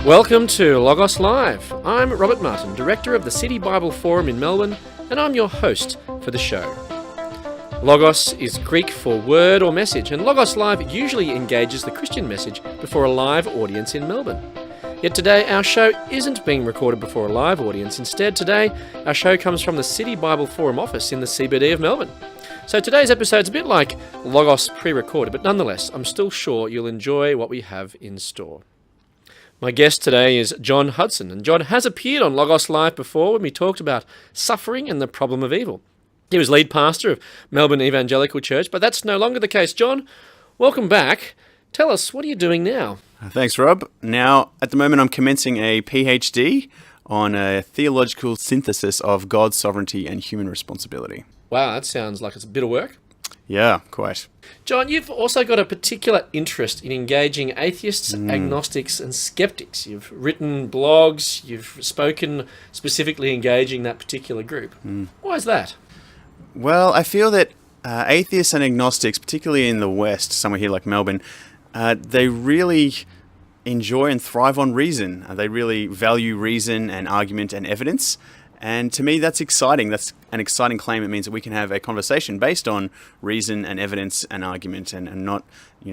Welcome to Logos Live. I'm Robert Martin, Director of the City Bible Forum in Melbourne, and I'm your host for the show. Logos is Greek for word or message, and Logos Live usually engages the Christian message before a live audience in Melbourne. Yet today our show isn't being recorded before a live audience. Instead, today our show comes from the City Bible Forum office in the CBD of Melbourne. So today's episode's a bit like Logos pre-recorded, but nonetheless, I'm still sure you'll enjoy what we have in store. My guest today is John Hudson, and John has appeared on Logos Live before when we talked about suffering and the problem of evil. He was lead pastor of Melbourne Evangelical Church, but that's no longer the case. John, welcome back. Tell us, what are you doing now? Thanks, Rob. Now, at the moment, I'm commencing a PhD on a theological synthesis of God's sovereignty and human responsibility. Wow, that sounds like it's a bit of work. Yeah, quite. John, you've also got a particular interest in engaging atheists, agnostics, and skeptics. You've written blogs, you've spoken specifically engaging that particular group. Why is that? Well, I feel that atheists and agnostics, particularly in the West, somewhere here like Melbourne, they really enjoy and thrive on reason. They really value reason and argument and evidence. And to me, that's exciting. That's an exciting claim. It means that we can have a conversation based on reason and evidence and argument and not,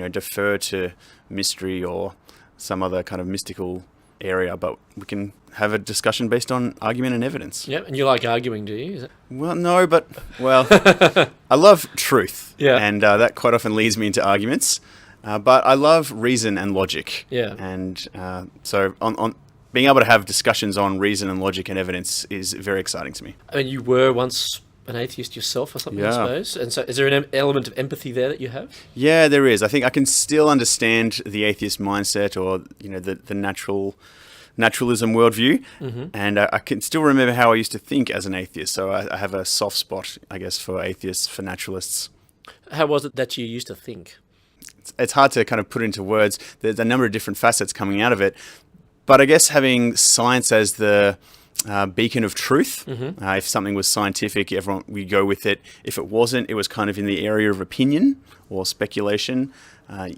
defer to mystery or some other kind of mystical area, but we can have a discussion based on argument and evidence. Yeah, and you like arguing, do you? Well, no, but, I love truth. Yeah. And that quite often leads me into arguments. But I love reason and logic. Yeah. And so on being able to have discussions on reason and logic and evidence is very exciting to me. I mean, you were once an atheist yourself or something, I suppose. And so is there an element of empathy there that you have? Yeah, there is. I think I can still understand the atheist mindset or, the naturalism worldview. Mm-hmm. And I can still remember how I used to think as an atheist. So I have a soft spot, I guess, for atheists, for naturalists. How was it that you used to think? It's hard to kind of put into words. There's a number of different facets coming out of it. But I guess having science as the beacon of truth, if something was scientific, everyone would go with it. If it wasn't, it was kind of in the area of opinion or speculation. I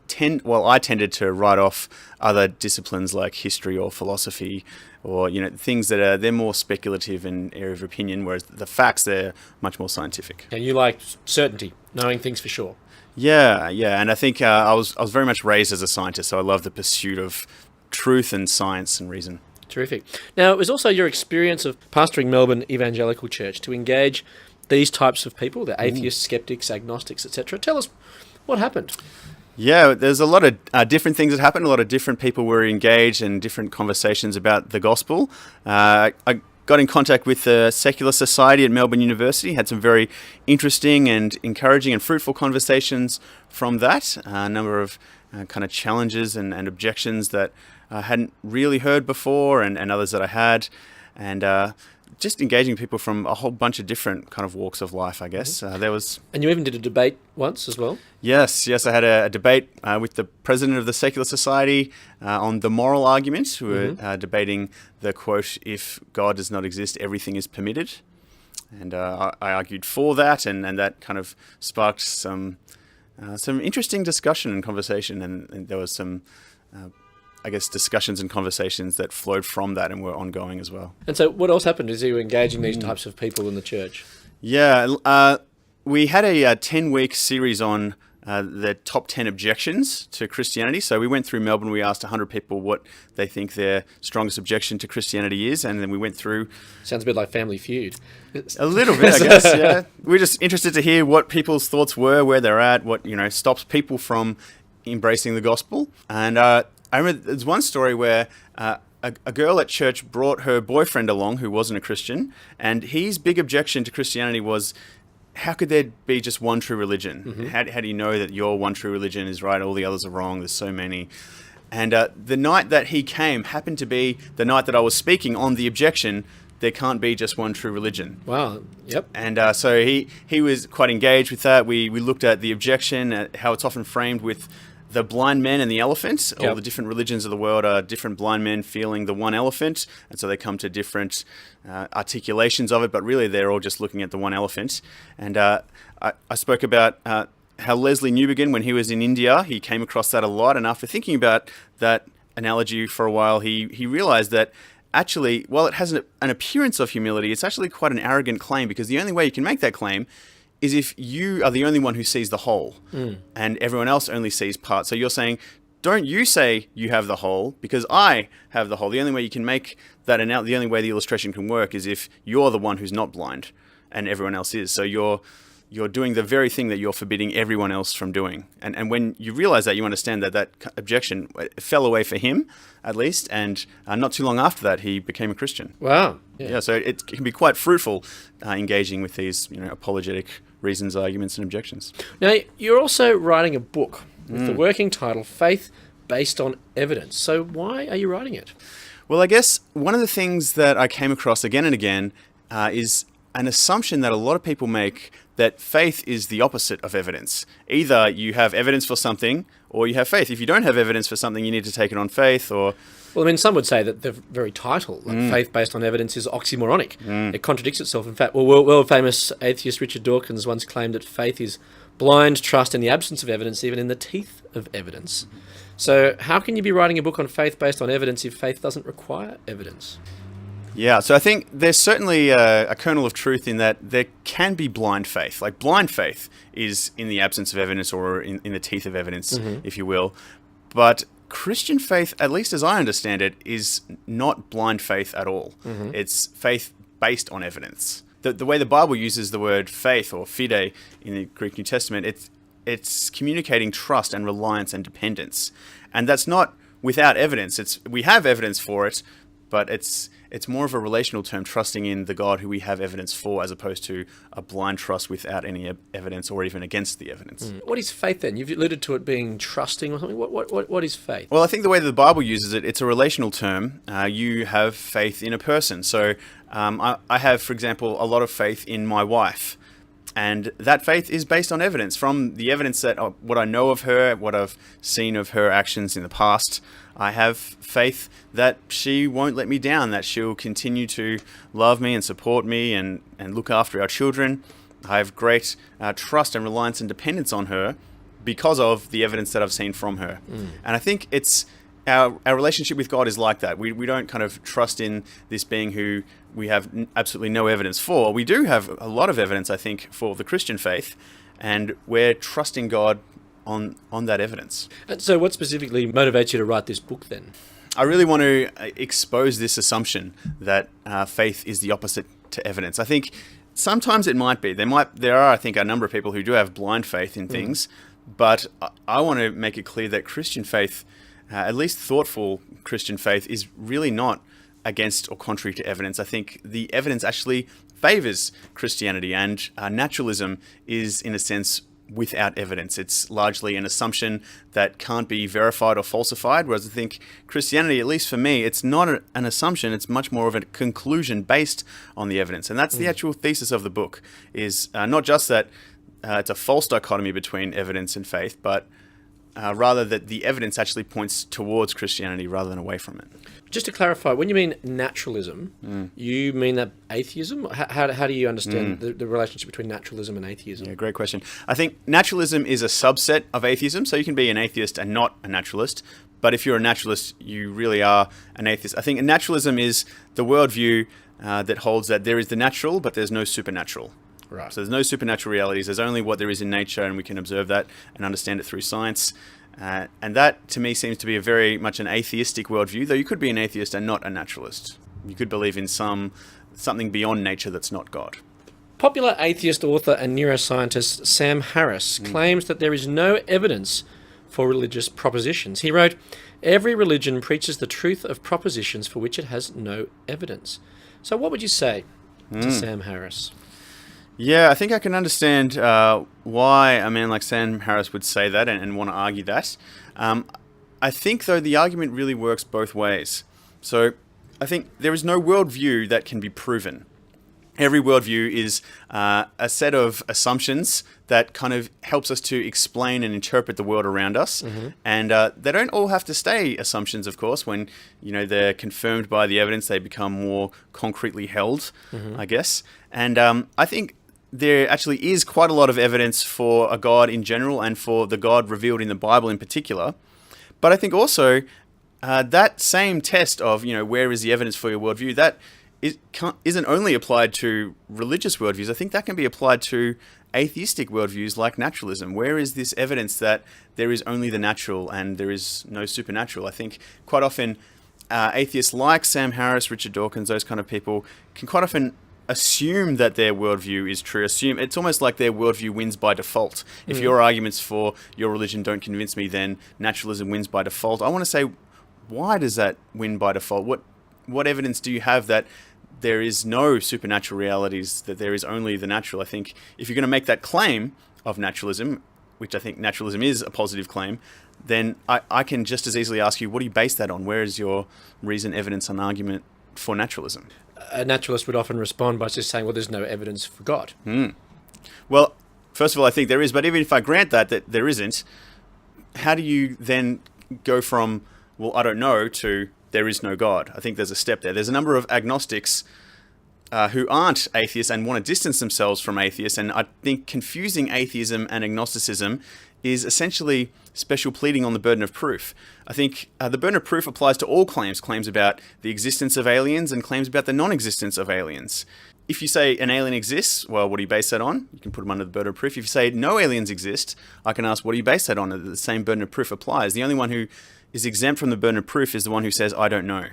tended to write off other disciplines like history or philosophy or, things that they're more speculative in area of opinion, whereas the facts, they're much more scientific. And you like certainty, knowing things for sure. Yeah. And I think I was very much raised as a scientist, so I love the pursuit of truth and science and reason. Terrific. Now, it was also your experience of pastoring Melbourne Evangelical Church to engage these types of people, the atheists, skeptics, agnostics, etc. Tell us what happened. Yeah, there's a lot of different things that happened. A lot of different people were engaged in different conversations about the gospel. I got in contact with the Secular Society at Melbourne University, had some very interesting and encouraging and fruitful conversations from that. A number of kind of challenges and objections that I hadn't really heard before and others that I had. And just engaging people from a whole bunch of different kind of walks of life, I guess. And you even did a debate once as well? Yes, I had a debate with the president of the Secular Society on the moral argument. We were debating the quote, "If God does not exist, everything is permitted." And I argued for that, and that kind of sparked some interesting discussion and conversation, and there was some discussions and conversations that flowed from that and were ongoing as well. And so what else happened as you were engaging these types of people in the church? Yeah, we had a 10-week series on the top 10 objections to Christianity. So we went through Melbourne, we asked 100 people what they think their strongest objection to Christianity is, and then we went through... Sounds a bit like Family Feud. A little bit, I guess, yeah. We're just interested to hear what people's thoughts were, where they're at, what, stops people from embracing the gospel. And I remember there's one story where a girl at church brought her boyfriend along who wasn't a Christian, and his big objection to Christianity was, how could there be just one true religion? Mm-hmm. How do you know that your one true religion is right, all the others are wrong, there's so many? And the night that he came happened to be the night that I was speaking on the objection, there can't be just one true religion. Wow, yep. And so he was quite engaged with that. We looked at the objection, at how it's often framed with the blind men and the elephant. Yep. All the different religions of the world are different blind men feeling the one elephant, and so they come to different articulations of it, but really they're all just looking at the one elephant. And I spoke about how Leslie Newbegin, when he was in India, he came across that a lot, and after thinking about that analogy for a while, he realized that actually, while it has an appearance of humility, it's actually quite an arrogant claim, because the only way you can make that claim is if you are the only one who sees the whole and everyone else only sees part. So you're saying, don't you say you have the whole, because I have the whole. The only way you can make that the only way the illustration can work is if you're the one who's not blind and everyone else is. So you're doing the very thing that you're forbidding everyone else from doing. And when you realize that, you understand that objection fell away for him, at least, and not too long after that, he became a Christian. Wow. Yeah, so it can be quite fruitful engaging with these apologetic reasons, arguments, and objections. Now, you're also writing a book with the working title, Faith Based on Evidence. So why are you writing it? Well, I guess one of the things that I came across again and again is an assumption that a lot of people make, that faith is the opposite of evidence. Either you have evidence for something or you have faith. If you don't have evidence for something, you need to take it on faith, or... Well, I mean, some would say that the very title, Faith Based on Evidence, is oxymoronic. It contradicts itself. In fact, world-famous atheist Richard Dawkins once claimed that faith is blind trust in the absence of evidence, even in the teeth of evidence. So how can you be writing a book on faith based on evidence if faith doesn't require evidence? Yeah, so I think there's certainly a kernel of truth in that there can be blind faith. Like, blind faith is in the absence of evidence, or in the teeth of evidence, if you will. But Christian faith, at least as I understand it, is not blind faith at all. It's faith based on evidence. The way the Bible uses the word faith, or fide, in the Greek New Testament, it's communicating trust and reliance and dependence. And that's not without evidence. We have evidence for it, but it's more of a relational term, trusting in the God who we have evidence for, as opposed to a blind trust without any evidence, or even against the evidence. What is faith then? You've alluded to it being trusting or something. What is faith? Well, I think the way that the Bible uses it, it's a relational term. You have faith in a person. So I have, for example, a lot of faith in my wife. And that faith is based on evidence. From the evidence that what I know of her, what I've seen of her actions in the past, I have faith that she won't let me down, that she'll continue to love me and support me and look after our children. I have great trust and reliance and dependence on her because of the evidence that I've seen from her. And I think it's our relationship with God is like that. We don't kind of trust in this being who we have absolutely no evidence for. We do have a lot of evidence, I think, for the Christian faith, and we're trusting God on that evidence. And so what specifically motivates you to write this book then? I really want to expose this assumption that faith is the opposite to evidence. I think sometimes it might be. There are, I think, a number of people who do have blind faith in things, but I want to make it clear that Christian faith, at least thoughtful Christian faith, is really not against or contrary to evidence. I think the evidence actually favors Christianity, and naturalism is, in a sense, without evidence. It's largely an assumption that can't be verified or falsified, whereas I think Christianity, at least for me, it's not an assumption, it's much more of a conclusion based on the evidence. And that's the actual thesis of the book, is not just that it's a false dichotomy between evidence and faith, but rather that the evidence actually points towards Christianity rather than away from it. Just to clarify, when you mean naturalism, you mean that atheism? How do you understand the relationship between naturalism and atheism? Yeah, great question. I think naturalism is a subset of atheism, so you can be an atheist and not a naturalist. But if you're a naturalist, you really are an atheist. I think naturalism is the worldview that holds that there is the natural, but there's no supernatural. Right. So there's no supernatural realities. There's only what there is in nature, and we can observe that and understand it through science. And that, to me, seems to be a very much an atheistic worldview, though you could be an atheist and not a naturalist. You could believe in something beyond nature that's not God. Popular atheist author and neuroscientist Sam Harris claims that there is no evidence for religious propositions. He wrote, "Every religion preaches the truth of propositions for which it has no evidence." So what would you say to Sam Harris? Yeah, I think I can understand why a man like Sam Harris would say that and want to argue that. I think, though, the argument really works both ways. So I think there is no worldview that can be proven. Every worldview is a set of assumptions that kind of helps us to explain and interpret the world around us. And they don't all have to stay assumptions, of course. When they're confirmed by the evidence, they become more concretely held, I guess. And I think there actually is quite a lot of evidence for a God in general, and for the God revealed in the Bible in particular. But I think also that same test of, where is the evidence for your worldview, that isn't only applied to religious worldviews. I think that can be applied to atheistic worldviews like naturalism. Where is this evidence that there is only the natural and there is no supernatural? I think quite often atheists like Sam Harris, Richard Dawkins, those kind of people can quite often assume that their worldview is true. It's almost like their worldview wins by default. If your arguments for your religion don't convince me, then naturalism wins by default. I want to say, why does that win by default? What evidence do you have that there is no supernatural realities, that there is only the natural? I think if you're going to make that claim of naturalism, which I think naturalism is a positive claim, then I can just as easily ask you, what do you base that on? Where is your reason, evidence, and argument for naturalism? A naturalist would often respond by just saying, well, there's no evidence for God. Well, first of all, I think there is, but even if I grant that there isn't, how do you then go from, well, I don't know, to there is no God? I think there's a step there. There's a number of agnostics who aren't atheists and want to distance themselves from atheists, and I think confusing atheism and agnosticism is essentially special pleading on the burden of proof. I think the burden of proof applies to all claims about the existence of aliens and claims about the non-existence of aliens. If you say an alien exists, well, what do you base that on? You can put them under the burden of proof. If you say no aliens exist, I can ask, what do you base that on? The same burden of proof applies. The only one who is exempt from the burden of proof is the one who says, I don't know.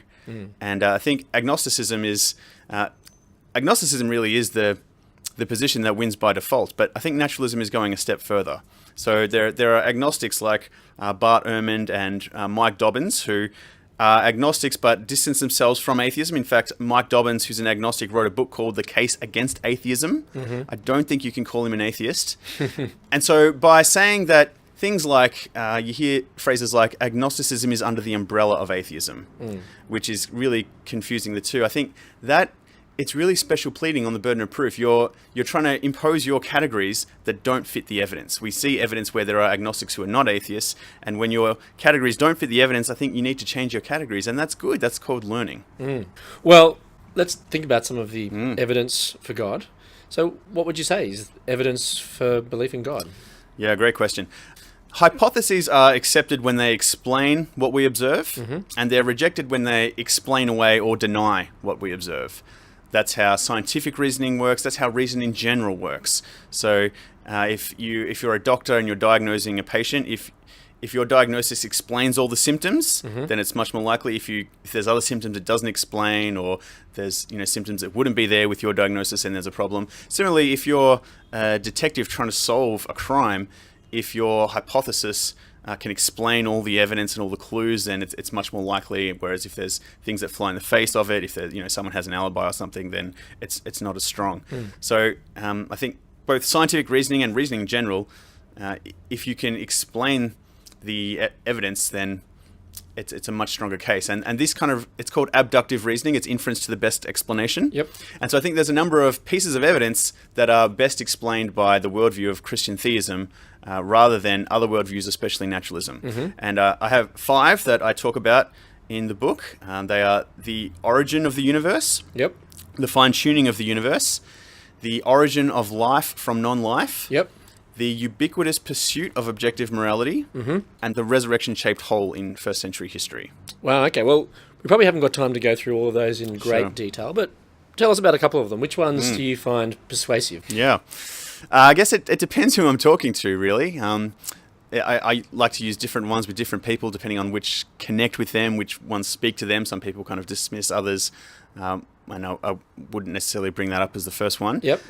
And I think agnosticism really is the position that wins by default, but I think naturalism is going a step further. So there are agnostics like Bart Ehrman and Mike Dobbins who are agnostics but distance themselves from atheism. In fact, Mike Dobbins, who's an agnostic, wrote a book called The Case Against Atheism. I don't think you can call him an atheist. And so by saying that things like, you hear phrases like agnosticism is under the umbrella of atheism, which is really confusing the two. I think that it's really special pleading on the burden of proof. You're trying to impose your categories that don't fit the evidence. We see evidence where there are agnostics who are not atheists, and when your categories don't fit the evidence, I think you need to change your categories, and that's good. That's called learning. Well, let's think about some of the evidence for God. So what would you say is evidence for belief in God? Yeah, great question. Hypotheses are accepted when they explain what we observe, and they're rejected when they explain away or deny what we observe. That's how scientific reasoning works. That's how reason in general works. So if you're a doctor and you're diagnosing a patient, if your diagnosis explains all the symptoms, then it's much more likely. If there's other symptoms it doesn't explain, or there's symptoms that wouldn't be there with your diagnosis, then there's a problem. Similarly, if you're a detective trying to solve a crime, if your hypothesis can explain all the evidence and all the clues, then it's much more likely. Whereas if there's things that fly in the face of it, if someone has an alibi or something, then it's not as strong. So I think both scientific reasoning and reasoning in general, if you can explain the evidence, then it's a much stronger case. And this it's called abductive reasoning. It's inference to the best explanation. Yep. And so I think there's a number of pieces of evidence that are best explained by the worldview of Christian theism, rather than other worldviews, especially naturalism. And I have 5 that I talk about in the book. They are the origin of the universe, Yep. the fine-tuning of the universe, the origin of life from non-life, Yep. the ubiquitous pursuit of objective morality, and the resurrection-shaped hole in first-century history. Wow, okay. Well, we probably haven't got time to go through all of those in great detail, but tell us about a couple of them. Which ones do you find persuasive? Yeah. I guess it depends who I'm talking to, really. I like to use different ones with different people, depending on which connect with them, which ones speak to them. Some people kind of dismiss others. I know I wouldn't necessarily bring that up as the first one. Yep.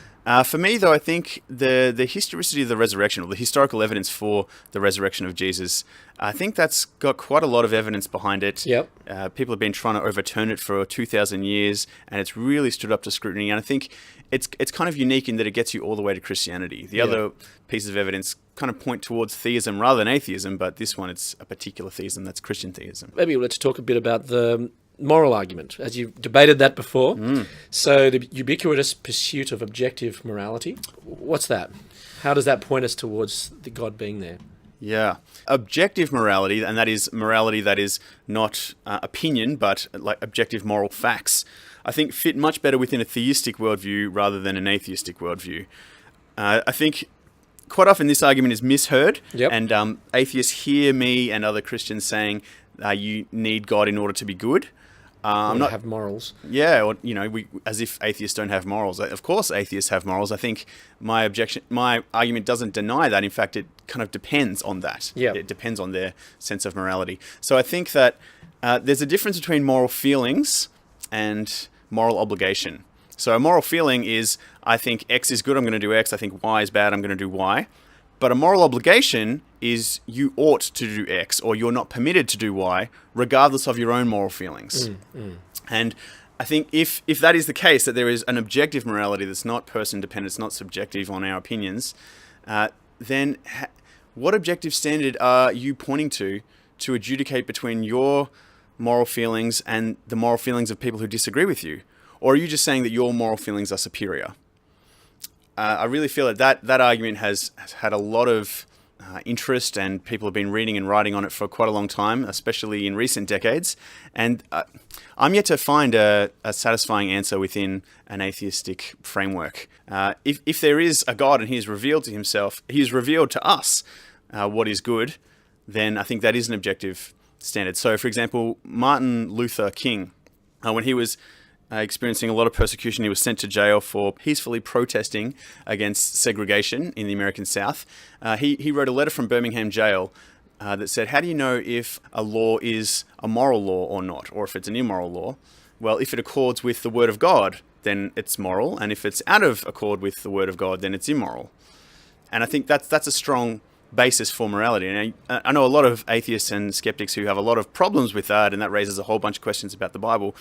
For me, though, I think the historicity of the resurrection, or the historical evidence for the resurrection of Jesus, I think that's got quite a lot of evidence behind it. Yep. People have been trying to overturn it for 2,000 years, and it's really stood up to scrutiny. And I think it's kind of unique in that it gets you all the way to Christianity. The other pieces of evidence kind of point towards theism rather than atheism, but this one, it's a particular theism, that's Christian theism. Maybe let's talk a bit about the moral argument, as you've debated that before. So the ubiquitous pursuit of objective morality, what's that? How does that point us towards the God being there? Yeah. Objective morality, and that is morality that is not opinion, but like objective moral facts, I think fit much better within a theistic worldview rather than an atheistic worldview. I think quite often this argument is misheard, and atheists hear me and other Christians saying you need God in order to be good. I'm not have morals. Yeah, or as if atheists don't have morals. Of course, atheists have morals. I think my argument doesn't deny that. In fact, it kind of depends on that. Yeah, it depends on their sense of morality. So I think that there's a difference between moral feelings and moral obligation. So a moral feeling is, I think X is good, I'm going to do X. I think Y is bad, I'm going to do Y. But a moral obligation is you ought to do X, or you're not permitted to do Y, regardless of your own moral feelings. And I think if that is the case, that there is an objective morality that's not person-dependent, it's not subjective on our opinions, then what objective standard are you pointing to adjudicate between your moral feelings and the moral feelings of people who disagree with you? Or are you just saying that your moral feelings are superior? I really feel that argument has had a lot of interest, and people have been reading and writing on it for quite a long time, especially in recent decades. And I'm yet to find a satisfying answer within an atheistic framework. If there is a God and He has revealed to Himself, He has revealed to us what is good, then I think that is an objective standard. So, for example, Martin Luther King, when he was experiencing a lot of persecution, he was sent to jail for peacefully protesting against segregation in the American South. He wrote a letter from Birmingham jail that said, how do you know if a law is a moral law or not, or if it's an immoral law? Well, if it accords with the Word of God, then it's moral, and if it's out of accord with the Word of God, then it's immoral. And I think that's a strong basis for morality. And I know a lot of atheists and skeptics who have a lot of problems with that, and that raises a whole bunch of questions about the Bible.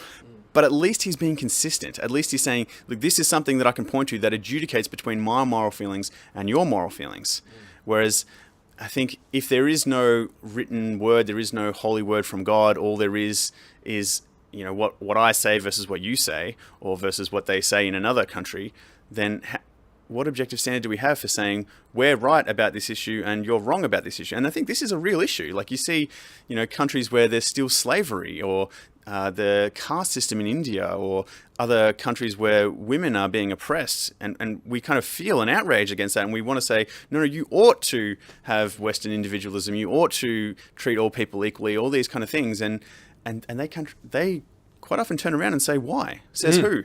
But at least he's being consistent. At least he's saying, look, this is something that I can point to that adjudicates between my moral feelings and your moral feelings. Whereas I think if there is no written word, there is no holy word from God, all there is what I say versus what you say, or versus what they say in another country, then what objective standard do we have for saying we're right about this issue and you're wrong about this issue? And I think this is a real issue. Like you see, countries where there's still slavery, or the caste system in India, or other countries where women are being oppressed, and we kind of feel an outrage against that, and we want to say, no, you ought to have Western individualism, you ought to treat all people equally, all these kind of things, and they quite often turn around and say, why? Says who?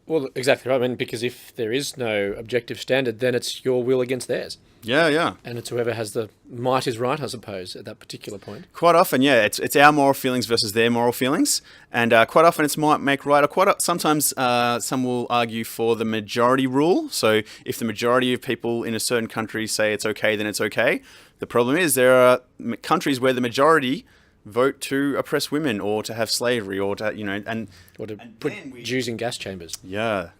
Well, exactly right. I mean, because if there is no objective standard, then it's your will against theirs. Yeah. And it's whoever has the might is right, I suppose, at that particular point. Quite often, yeah, it's our moral feelings versus their moral feelings, and quite often it's might make right. Or sometimes some will argue for the majority rule. So if the majority of people in a certain country say it's okay, then it's okay. The problem is there are countries where the majority vote to oppress women, or to have slavery, or to put Jews in gas chambers. Yeah,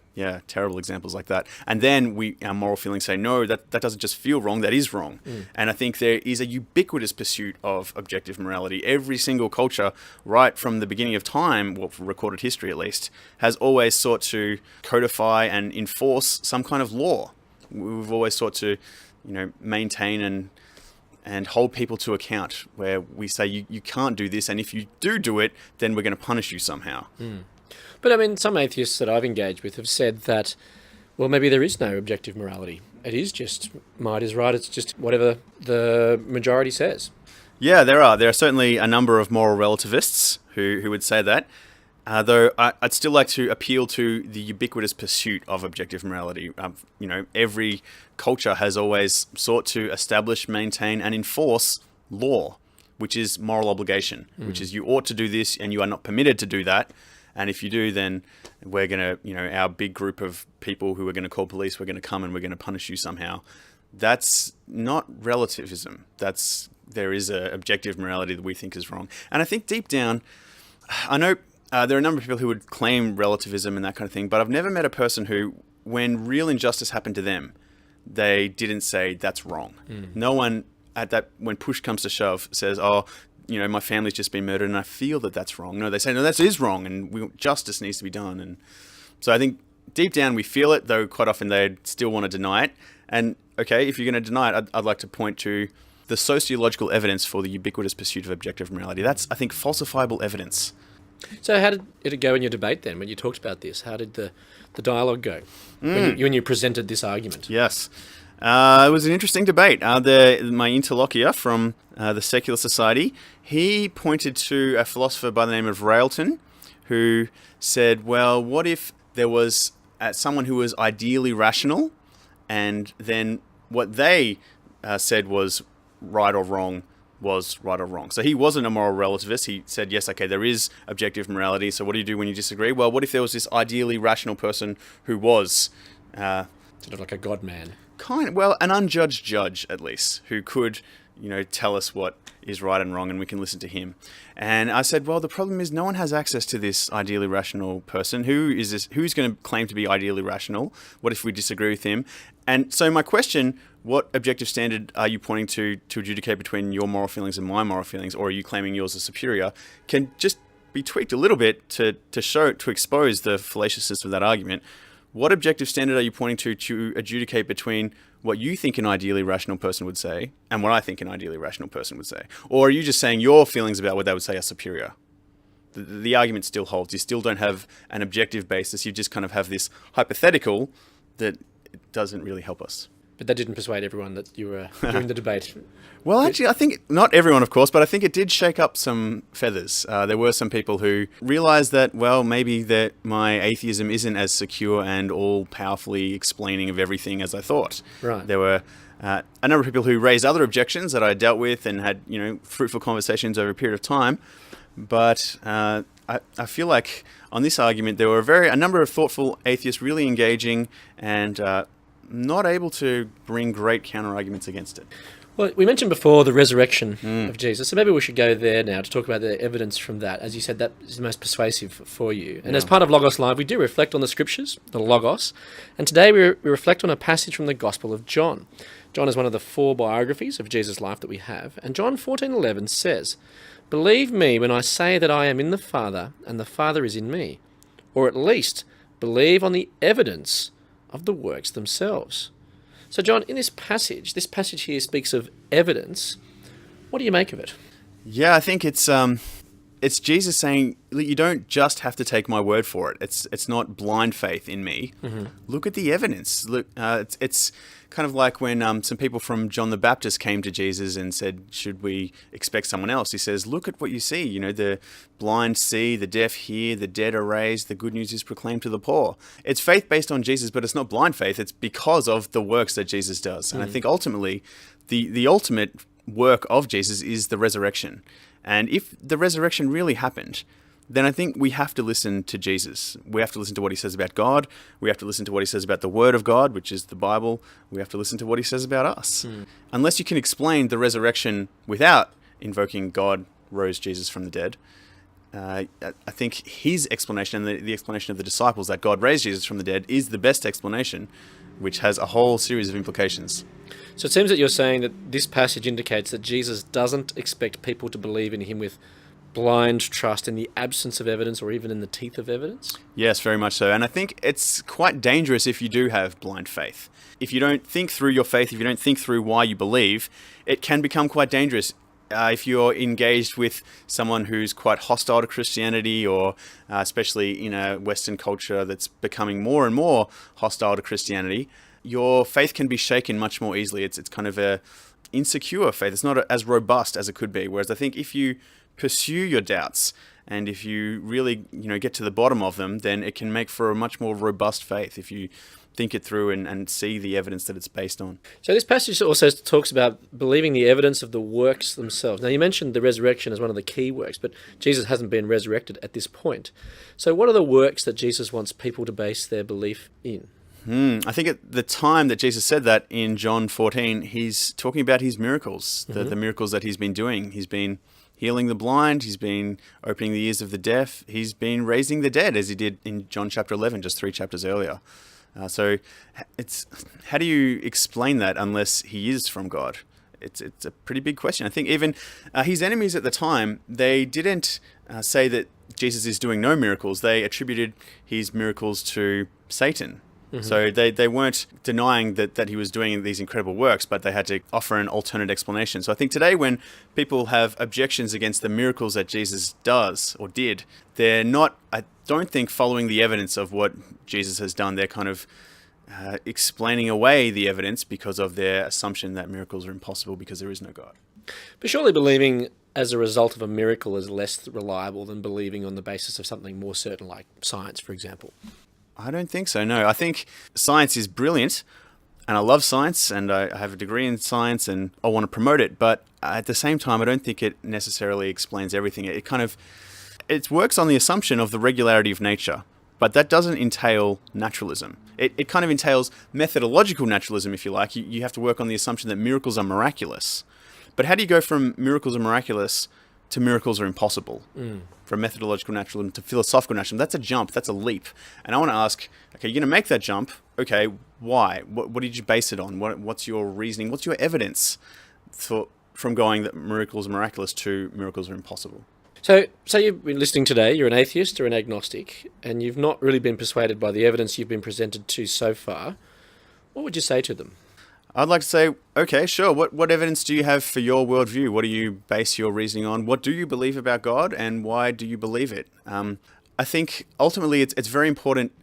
terrible examples like that. And then our moral feelings say, no, that doesn't just feel wrong, that is wrong. And I think there is a ubiquitous pursuit of objective morality. Every single culture, right from the beginning of time, well, for recorded history at least, has always sought to codify and enforce some kind of law. We've always sought to, maintain and hold people to account, where we say you can't do this, and if you do it, then we're going to punish you somehow. But I mean, some atheists that I've engaged with have said that, well, maybe there is no objective morality. It is just might is right. It's just whatever the majority says. Yeah, there are. There are certainly a number of moral relativists who would say that. Though I'd still like to appeal to the ubiquitous pursuit of objective morality. Every culture has always sought to establish, maintain, and enforce law, which is moral obligation, which is you ought to do this and you are not permitted to do that. And if you do, then we're going to, our big group of people who are going to call police, we're going to come and we're going to punish you somehow. That's not relativism. There is an objective morality that we think is wrong. And I think deep down, I know there are a number of people who would claim relativism and that kind of thing, but I've never met a person who, when real injustice happened to them, they didn't say that's wrong. No one when push comes to shove says, oh, my family's just been murdered and I feel that that's wrong. No, they say, no, that is wrong and justice needs to be done. And so I think deep down we feel it, though quite often they still want to deny it. And okay, if you're going to deny it, I'd like to point to the sociological evidence for the ubiquitous pursuit of objective morality. That's, I think, falsifiable evidence. So how did it go in your debate then, when you talked about this? How did the dialogue go when you presented this argument? Yes. It was an interesting debate. My interlocutor from the Secular Society, he pointed to a philosopher by the name of Railton, who said, well, what if there was someone who was ideally rational, and then what they said was right or wrong was right or wrong. So he wasn't a moral relativist. He said, yes, okay, there is objective morality. So what do you do when you disagree? Well, what if there was this ideally rational person who was Sort of like a God man. an unjudged judge, at least, who could, tell us what is right and wrong, and we can listen to him. And I said, well, the problem is no one has access to this ideally rational person. Who is this? Who's going to claim to be ideally rational? What if we disagree with him? And so my question, what objective standard are you pointing to adjudicate between your moral feelings and my moral feelings, or are you claiming yours is superior, can just be tweaked a little bit to expose the fallaciousness of that argument. What objective standard are you pointing to adjudicate between what you think an ideally rational person would say and what I think an ideally rational person would say? Or are you just saying your feelings about what they would say are superior? The argument still holds. You still don't have an objective basis. You just kind of have this hypothetical that doesn't really help us. But that didn't persuade everyone that you were doing the debate. Well, actually, I think not everyone, of course, but I think it did shake up some feathers. There were some people who realized that, well, maybe that my atheism isn't as secure and all-powerfully explaining of everything as I thought. Right. There were a number of people who raised other objections that I dealt with and had, fruitful conversations over a period of time. But I feel like on this argument, there were a number of thoughtful atheists really engaging and not able to bring great counter-arguments against it. Well, we mentioned before the resurrection of Jesus, so maybe we should go there now to talk about the evidence from that. As you said, that is the most persuasive for you. And as part of Logos Live, we do reflect on the scriptures, the Logos, and today we reflect on a passage from the Gospel of John. John is one of the 4 biographies of Jesus' life that we have, and John 14:11 says, "Believe me when I say that I am in the Father, and the Father is in me, or at least believe on the evidence of the works themselves." So, John, in this passage here speaks of evidence. What do you make of it? Yeah, I think it's Jesus saying, you don't just have to take my word for it. It's not blind faith in me. Mm-hmm. Look at the evidence. Look, it's kind of like when some people from John the Baptist came to Jesus and said, should we expect someone else? He says, look at what you see. The blind see, the deaf hear, the dead are raised, the good news is proclaimed to the poor. It's faith based on Jesus, but it's not blind faith. It's because of the works that Jesus does. And I think ultimately, the ultimate work of Jesus is the resurrection. And if the resurrection really happened, then I think we have to listen to Jesus. We have to listen to what he says about God. We have to listen to what he says about the Word of God, which is the Bible. We have to listen to what he says about us. Unless you can explain the resurrection without invoking God rose Jesus from the dead, I think his explanation and the explanation of the disciples that God raised Jesus from the dead is the best explanation, which has a whole series of implications. So it seems that you're saying that this passage indicates that Jesus doesn't expect people to believe in him with blind trust in the absence of evidence or even in the teeth of evidence? Yes, very much so. And I think it's quite dangerous if you do have blind faith. If you don't think through your faith, if you don't think through why you believe, it can become quite dangerous. If you're engaged with someone who's quite hostile to Christianity, or especially in a Western culture that's becoming more and more hostile to Christianity, your faith can be shaken much more easily. It's kind of a insecure faith. It's not as robust as it could be. Whereas I think if you pursue your doubts and if you really get to the bottom of them, then it can make for a much more robust faith if you think it through and see the evidence that it's based on. So this passage also talks about believing the evidence of the works themselves. Now, you mentioned the resurrection as one of the key works, but Jesus hasn't been resurrected at this point. So what are the works that Jesus wants people to base their belief in? I think at the time that Jesus said that in John 14, he's talking about his miracles, the miracles that he's been doing. He's been healing the blind, he's been opening the ears of the deaf, he's been raising the dead, as he did in John chapter 11, just 3 chapters earlier. So it's how do you explain that unless he is from God? It's a pretty big question. I think even his enemies at the time, they didn't say that Jesus is doing no miracles. They attributed his miracles to Satan. So they weren't denying that he was doing these incredible works, but they had to offer an alternate explanation. So I think today when people have objections against the miracles that Jesus does or did, they're not, I don't think, following the evidence of what Jesus has done. They're kind of explaining away the evidence because of their assumption that miracles are impossible because there is no God. But surely believing as a result of a miracle is less reliable than believing on the basis of something more certain, like science, for example. I don't think so, no. I think science is brilliant, and I love science, and I have a degree in science, and I want to promote it. But at the same time, I don't think it necessarily explains everything. It works on the assumption of the regularity of nature, but that doesn't entail naturalism. It kind of entails methodological naturalism, if you like. You have to work on the assumption that miracles are miraculous. But how do you go from miracles are miraculous to miracles are impossible? From methodological naturalism to philosophical naturalism, that's a jump, that's a leap. And I want to ask, okay, you're going to make that jump. Okay, why? What did you base it on? What's your reasoning? What's your evidence from going that miracles are miraculous to miracles are impossible? So, say you've been listening today, you're an atheist or an agnostic, and you've not really been persuaded by the evidence you've been presented to so far. What would you say to them? I'd like to say, okay, sure. What evidence do you have for your worldview? What do you base your reasoning on? What do you believe about God, and why do you believe it? I think ultimately it's very important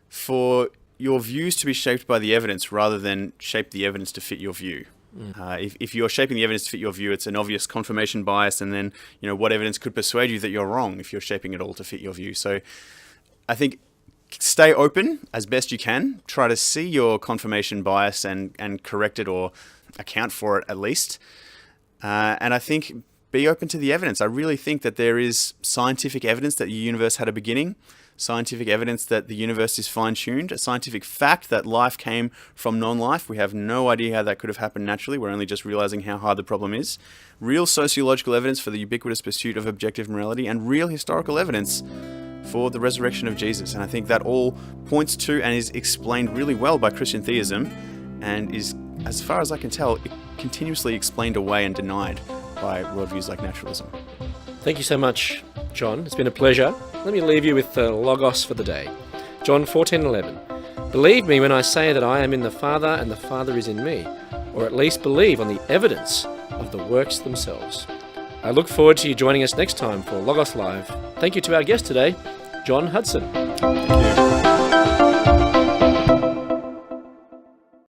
for your views to be shaped by the evidence rather than shape the evidence to fit your view. If you're shaping the evidence to fit your view, it's an obvious confirmation bias, and then what evidence could persuade you that you're wrong if you're shaping it all to fit your view. So I think stay open as best you can. Try to see your confirmation bias and correct it or account for it at least. And I think be open to the evidence. I really think that there is scientific evidence that the universe had a beginning, scientific evidence that the universe is fine-tuned, a scientific fact that life came from non-life. We have no idea how that could have happened naturally. We're only just realizing how hard the problem is. Real sociological evidence for the ubiquitous pursuit of objective morality, and real historical evidence for the resurrection of Jesus. And I think that all points to and is explained really well by Christian theism, and is, as far as I can tell, continuously explained away and denied by worldviews like naturalism. Thank you so much, John. It's been a pleasure. Let me leave you with the Logos for the day. John 14:11. Believe me when I say that I am in the Father and the Father is in me, or at least believe on the evidence of the works themselves. I look forward to you joining us next time for Logos Live. Thank you to our guest today, John Hudson.